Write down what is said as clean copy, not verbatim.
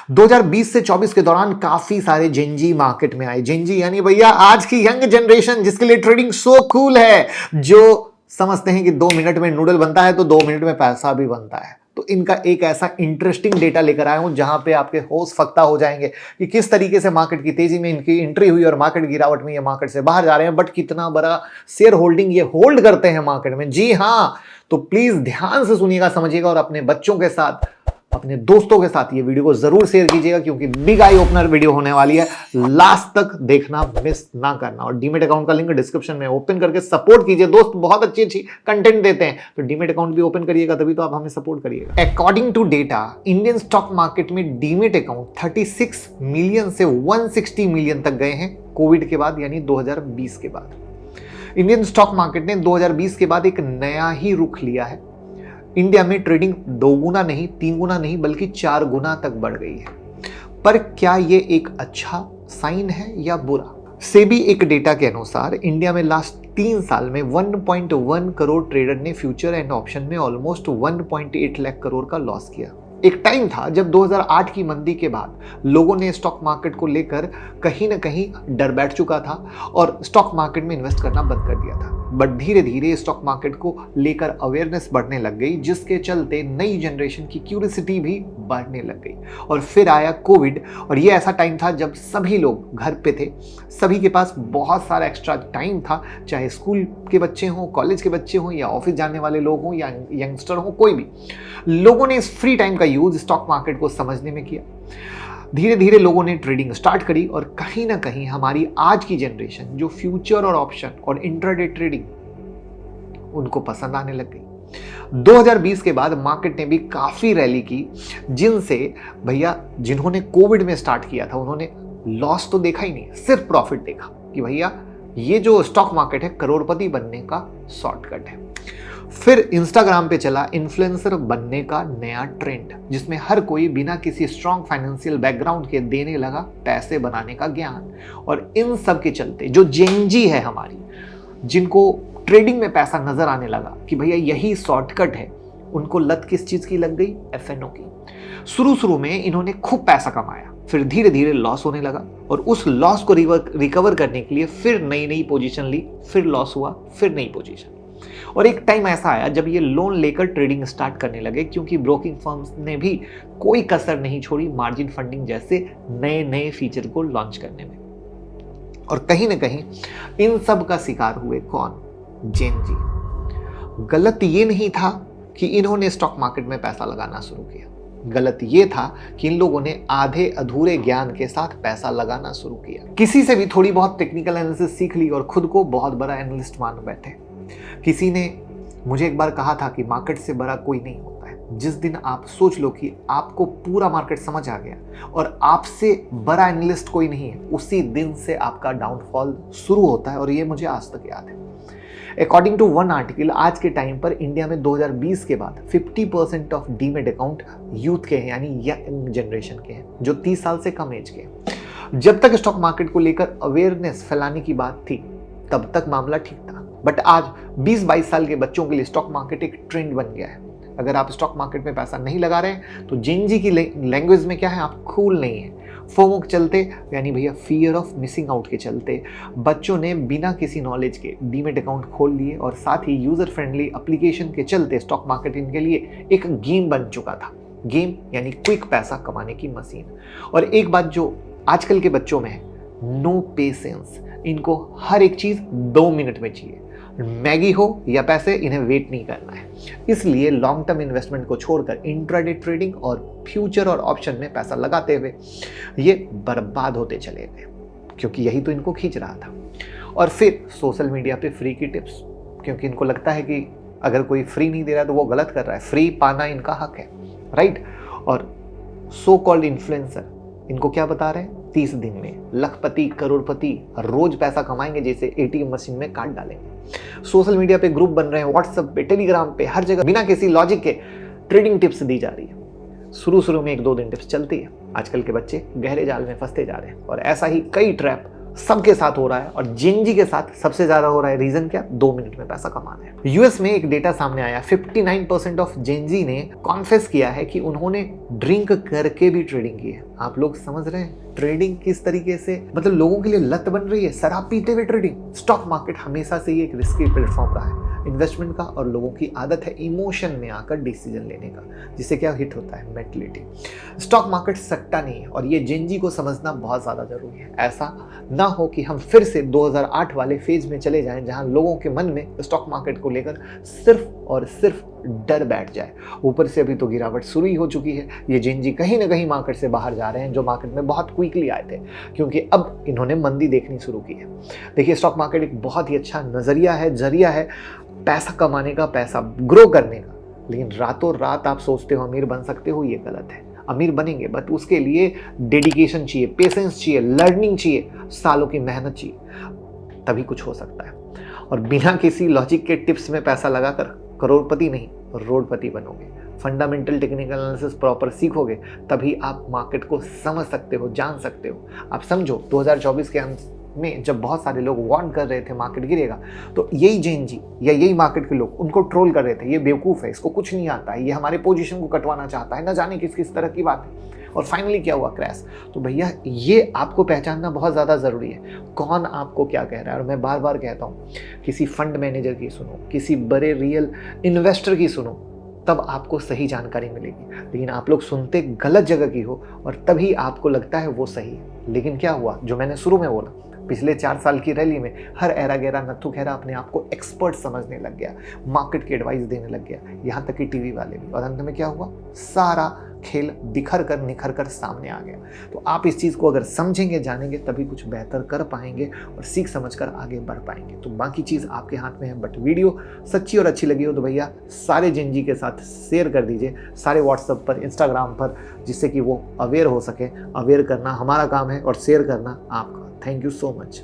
2020 से 24 के दौरान काफी सारे जेनजी मार्केट में आए। जेनजी यानी भैया आज की यंग जनरेशन जिसके लिए ट्रेडिंग सो कूल है, जो समझते हैं कि 2 मिनट में नूडल बनता है तो 2 मिनट में पैसा भी बनता है। तो इनका एक ऐसा इंटरेस्टिंग डेटा लेकर आया हूं जहां पे आपके होश फक्ता हो जाएंगे कि किस तरीके से मार्केट की तेजी में इनकी एंट्री हुई और मार्केट गिरावट में ये मार्केट से बाहर जा रहे हैं, बट कितना बड़ा शेयर होल्डिंग ये होल्ड करते हैं मार्केट में। जी हां, तो प्लीज ध्यान से सुनिएगा, समझिएगा और अपने बच्चों के साथ, अपने दोस्तों के साथ ये वीडियो को जरूर शेयर कीजिएगा क्योंकि बिग आई ओपनर वीडियो होने वाली है। लास्ट तक देखना, मिस ना करना। और डीमेट अकाउंट का लिंक डिस्क्रिप्शन में, ओपन करके सपोर्ट कीजिए। दोस्त बहुत अच्छी अच्छी कंटेंट देते हैं, तो डीमेट अकाउंट भी ओपन करिएगा, तभी तो आप हमें सपोर्ट करिएगा। According to data, Indian stock market में डीमेट अकाउंट 36 मिलियन से 160 मिलियन तक गए हैं कोविड के बाद, यानी 2020 के बाद। इंडियन स्टॉक मार्केट ने 2020 के बाद एक नया ही रुख लिया है। इंडिया में ट्रेडिंग 2 गुना नहीं, 3 गुना नहीं, बल्कि 4 गुना तक बढ़ गई है। पर क्या ये एक अच्छा साइन है या बुरा? सेबी एक डेटा के अनुसार इंडिया में लास्ट 3 साल में 1.1 करोड़ ट्रेडर ने फ्यूचर एंड ऑप्शन में ऑलमोस्ट 1.8 लाख करोड़ का लॉस किया। एक टाइम था जब 2008 की मंदी के बाद लोगों ने स्टॉक मार्केट को लेकर कहीं ना कहीं डर बैठ चुका था और स्टॉक मार्केट में इन्वेस्ट करना बंद कर दिया था। बट धीरे धीरे स्टॉक मार्केट को लेकर अवेयरनेस बढ़ने लग गई, जिसके चलते नई जनरेशन की क्यूरियोसिटी भी बढ़ने लग गई। और फिर आया कोविड, और ये ऐसा टाइम था जब सभी लोग घर पे थे, सभी के पास बहुत सारा एक्स्ट्रा टाइम था, चाहे स्कूल के बच्चे हों, कॉलेज के बच्चे हों, या ऑफिस जाने वाले लोग हों, या यंगस्टर हों, कोई भी। लोगों ने इस फ्री टाइम का यूज स्टॉक मार्केट को समझने में किया। धीरे धीरे लोगों ने ट्रेडिंग स्टार्ट करी और कहीं ना कहीं हमारी आज की जनरेशन जो फ्यूचर और ऑप्शन और इंट्राडे ट्रेडिंग उनको पसंद आने लग गई। 2020 के बाद मार्केट ने भी काफी रैली की, जिनसे भैया जिन्होंने कोविड में स्टार्ट किया था उन्होंने लॉस तो देखा ही नहीं, सिर्फ प्रॉफिट देखा कि भैया ये जो स्टॉक मार्केट है करोड़पति बनने का शॉर्टकट है। फिर इंस्टाग्राम पे चला इन्फ्लुएंसर बनने का नया ट्रेंड, जिसमें हर कोई बिना किसी स्ट्रॉन्ग फाइनेंशियल बैकग्राउंड के देने लगा पैसे बनाने का ज्ञान। और इन सब के चलते जो जेनजी है हमारी, जिनको ट्रेडिंग में पैसा नजर आने लगा कि भैया यही शॉर्टकट है, उनको लत किस चीज की लग गई? एफएनओ की। शुरू में इन्होंने खूब पैसा कमाया, फिर धीरे धीरे लॉस होने लगा और उस लॉस को रिकवर करने के लिए फिर नई पोजीशन ली, फिर लॉस हुआ, फिर नई पोजीशन। और एक टाइम ऐसा आया जब ये लोन लेकर ट्रेडिंग स्टार्ट करने लगे, क्योंकि ब्रोकिंग फर्म्स ने भी कोई कसर नहीं छोड़ी मार्जिन फंडिंग जैसे नए फीचर को लॉन्च करने में। और कहीं ना कहीं इन सब का शिकार हुए कौन? जेन जी। गलत ये नहीं था कि इन्होंने स्टॉक मार्केट में पैसा लगाना शुरू किया, गलत ये था कि इन लोगों ने आधे अधूरे ज्ञान के साथ पैसा लगाना शुरू किया। किसी से भी थोड़ी बहुत टेक्निकल एनालिसिस सीख ली और खुद को बहुत बड़ा एनालिस्ट मान बैठे। किसी ने मुझे एक बार कहा था कि मार्केट से बड़ा कोई नहीं होता है। जिस दिन आप सोच लो कि आपको पूरा मार्केट समझ आ गया और आपसे बड़ा एनालिस्ट कोई नहीं है, उसी दिन से आपका डाउनफॉल शुरू होता है। और ये मुझे आज तक याद है। अकॉर्डिंग टू वन आर्टिकल, आज के टाइम पर इंडिया में 2020 के बाद 50% ऑफ डीमेट अकाउंट यूथ के हैं, यानी यंग जनरेशन के हैं, जो 30 साल से कम एज के हैं। जब तक स्टॉक मार्केट को लेकर अवेयरनेस फैलाने की बात थी, तब तक मामला ठीक था। बट आज 20-22 साल के बच्चों के लिए स्टॉक मार्केट एक ट्रेंड बन गया है। अगर आप स्टॉक मार्केट में पैसा नहीं लगा रहे हैं तो जेनजी की लैंग्वेज में क्या है, आप कूल नहीं है। फोमो के चलते, यानी भैया फियर ऑफ मिसिंग आउट के चलते, बच्चों ने बिना किसी नॉलेज के डीमेट अकाउंट खोल लिए और साथ ही यूजर फ्रेंडली एप्लीकेशन के चलते स्टॉक मार्केट इनके लिए एक गेम बन चुका था। गेम यानी क्विक पैसा कमाने की मशीन। और एक बात जो आजकल के बच्चों में है, नो पेशेंस। इनको हर एक चीज 2 मिनट में चाहिए, मैगी हो या पैसे, इन्हें वेट नहीं करना है। इसलिए लॉन्ग टर्म इन्वेस्टमेंट को छोड़कर इंट्राडे ट्रेडिंग और फ्यूचर और ऑप्शन में पैसा लगाते हुए ये बर्बाद होते चले गए, क्योंकि यही तो इनको खींच रहा था। और फिर सोशल मीडिया पे फ्री की टिप्स, क्योंकि इनको लगता है कि अगर कोई फ्री नहीं दे रहा तो वो गलत कर रहा है, फ्री पाना इनका हक है, राइट। और सो कॉल्ड इन्फ्लुएंसर इनको क्या बता रहे हैं? 30 दिन में लखपति करोड़पति रोज पैसा कमाएंगे, जैसे एटीएम मशीन में काट डालेंगे। सोशल मीडिया पे ग्रुप बन रहे हैं, व्हाट्सएप पे, टेलीग्राम पे, हर जगह बिना किसी लॉजिक के ट्रेडिंग टिप्स दी जा रही है। शुरू में 1-2 दिन टिप्स चलती है, आजकल के बच्चे गहरे जाल में फंसते जा रहे हैं। और ऐसा ही कई ट्रैप सबके साथ हो रहा है और जेनजी के साथ सबसे ज्यादा हो रहा है। रीजन क्या? 2 मिनट में पैसा कमाना है। यूएस में एक डेटा सामने आया, 59% ऑफ जेनजी ने कॉन्फेस किया है कि उन्होंने ड्रिंक करके भी ट्रेडिंग की है। आप लोग समझ रहे हैं ट्रेडिंग किस तरीके से मतलब लोगों के लिए लत बन रही है, शराब पीते हुए ट्रेडिंग। स्टॉक मार्केट हमेशा से ही एक रिस्की प्लेटफॉर्म रहा है इन्वेस्टमेंट का, और लोगों की आदत है इमोशन में आकर डिसीजन लेने का, जिससे क्या हिट होता है? मेंटलिटी। स्टॉक मार्केट सट्टा नहीं है और ये जेनजी को समझना बहुत ज़्यादा जरूरी है। ऐसा ना हो कि हम फिर से 2008 वाले फेज में चले जाएं जहां लोगों के मन में स्टॉक मार्केट को लेकर सिर्फ और सिर्फ डर बैठ जाए। ऊपर से अभी तो गिरावट शुरू ही हो चुकी है। ये जेनजी कहीं ना कहीं मार्केट से बाहर जा रहे हैं, जो मार्केट में बहुत क्विकली आए थे, क्योंकि अब इन्होंने मंदी देखनी शुरू की है। देखिए, स्टॉक मार्केट एक बहुत ही अच्छा नजरिया है, जरिया है पैसा कमाने का, पैसा ग्रो करने का। लेकिन रातों रात आप सोचते हो अमीर बन सकते हो, ये गलत है। अमीर बनेंगे बट उसके लिए डेडिकेशन चाहिए, पेशेंस चाहिए, लर्निंग चाहिए, सालों की मेहनत चाहिए, तभी कुछ हो सकता है। और बिना किसी लॉजिक के टिप्स में पैसा लगाकर करोड़पति नहीं रोडपति बनोगे। फंडामेंटल टेक्निकल एनालिसिस प्रॉपर सीखोगे तभी आप मार्केट को समझ सकते हो, जान सकते हो। आप समझो 2024 के अंत में जब बहुत सारे लोग वार्न कर रहे थे मार्केट गिरेगा, तो यही जेनजी या यही मार्केट के लोग उनको ट्रोल कर रहे थे, ये बेवकूफ़ है, इसको कुछ नहीं आता है, ये हमारे पोजीशन को कटवाना चाहता है, ना जाने किस किस तरह की बात है। और फाइनली क्या हुआ? क्रैश। तो भैया ये आपको पहचानना बहुत ज़्यादा ज़रूरी है, कौन आपको क्या कह रहा है। और मैं बार बार कहता हूँ, किसी फंड मैनेजर की सुनो, किसी बड़े रियल इन्वेस्टर की सुनो, तब आपको सही जानकारी मिलेगी। लेकिन आप लोग सुनते गलत जगह की हो और तभी आपको लगता है वो सही है। लेकिन क्या हुआ, जो मैंने शुरू में बोला, पिछले 4 साल की रैली में हर ऐरा गैरा नत्थु खेरा अपने आप को एक्सपर्ट समझने लग गया, मार्केट की एडवाइस देने लग गया, यहाँ तक कि टीवी वाले भी। और अंत में क्या हुआ? सारा खेल बिखर कर निखर कर सामने आ गया। तो आप इस चीज़ को अगर समझेंगे, जानेंगे, तभी कुछ बेहतर कर पाएंगे और सीख समझकर आगे बढ़ पाएंगे। तो बाकी चीज़ आपके हाथ में है। बट वीडियो सच्ची और अच्छी लगी हो तो भैया सारे जेनजी के साथ शेयर कर दीजिए, सारे व्हाट्सएप पर, इंस्टाग्राम पर, जिससे कि वो अवेयर हो सके। अवेयर करना हमारा काम है और शेयर करना आपका। Thank you so much.